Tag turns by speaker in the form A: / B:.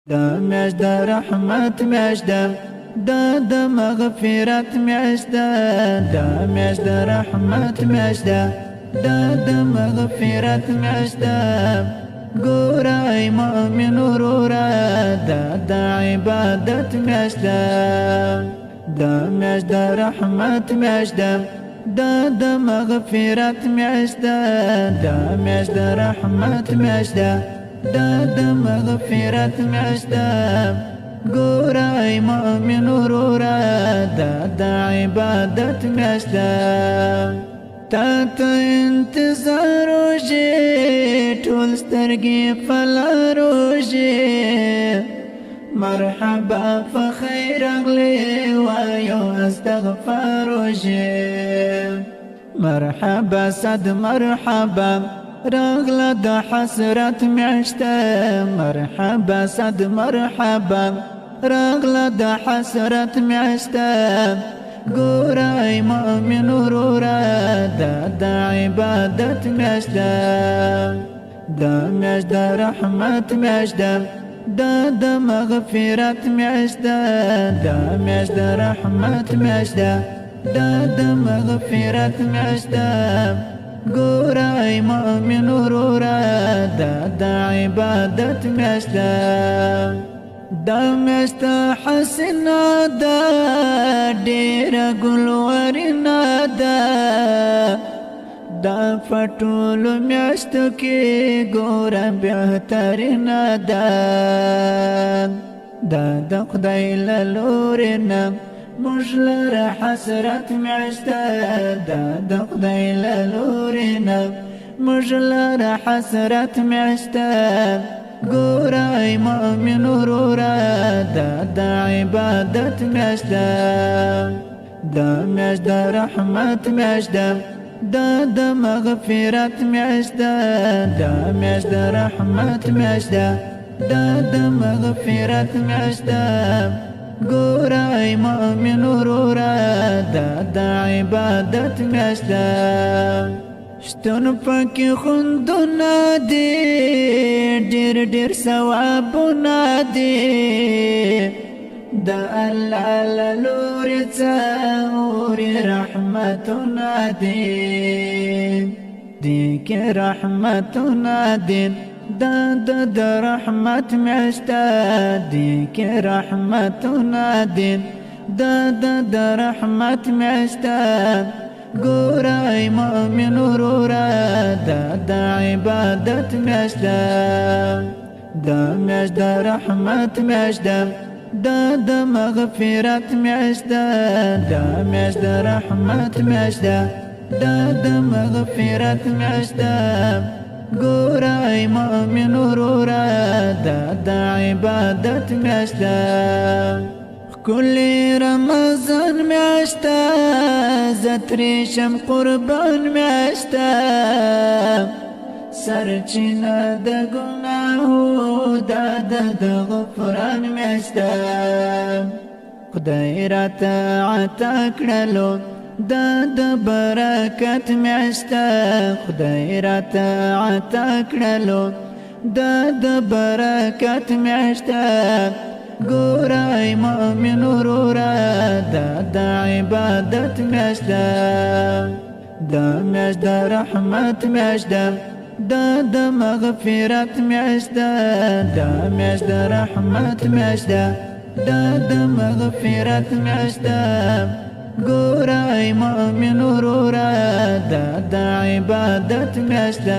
A: دا میاشت د رحمت میاشت ده د مغفرت میاشت ده دا میاشت د رحمت میاشت ده د مغفرت میاشت ده ګوره ای مؤمن وروره د عبادت میاشت ده دا میاشت د رحمت میاشت ده د مغفرت میاشت ده دا میاشت د رحمت میاشت ده د مغفرت میاشت ده ګوره ای مؤمن وروره د عبادت میاشت ده تا ته انتظار وشي ټول سترګې په لار وشي مرحبا فخیر راغلی وایو استغفار وشي مرحبا صد مرحبا راغله د حسرت میاشته مرحبا صد مرحبا راغله د حسرت میاشته ګوره ای مؤمن وروره د عبادت میاشته دا میاشت د رحمت میاشته د مغفرت میاشته دا میاشت د رحمت میاشته د مغفرت میاشته ګوره ای مؤمن وروره د عبادت میاشته دا میاشت حسنه ده ډیره ګلورینه ده دا په ټولو میاشتو کې ګوره بهترینه ده دا د خدای له لورې نه موږ لره حسرت میاشته دا د خدای له لورې نه موږ لره حسرت میاشته ګوره ای مؤمن وروره د عبادت میاشته دا میاشت د رحمت میاشته د مغفرت میاشته دا میاشت د رحمت میاشته د مغفرت میاشته ګوره ای مؤمن وروره د عبادت میاشته شتون پکې خوندونه دي ډېر ډېر ثوابونه دي د الله له لورې څاوري رحمتونه دي دې کې رحمتونه دي د رحمت میاشته دې کې رحمتونه دي د رحمت میاشته ګوره ای مؤمن وروره د عبادت میاشته دا میاشت د رحمت میاشته د مغفرت میاشته دا میاشت د رحمت میاشته د مغفرت میاشته ګوره ای مؤمن وروره د عبادت میاشته ښکلی رمضان میاشته زه ترې شم قربان میاشته سرچینه د ګناهو د غفران میاشته خدای راته عطا کړلو د برکت میاشته خدای راته عطا کړلو د برکت میاشته ګوره ای مؤمن وروره د عبادت میاشته دا میاشت د رحمت میاشته د مغفرت میاشته دا میاشت د رحمت میاشته د مغفرت میاشته ګوره ای مؤمن وروره د عبادت میاشته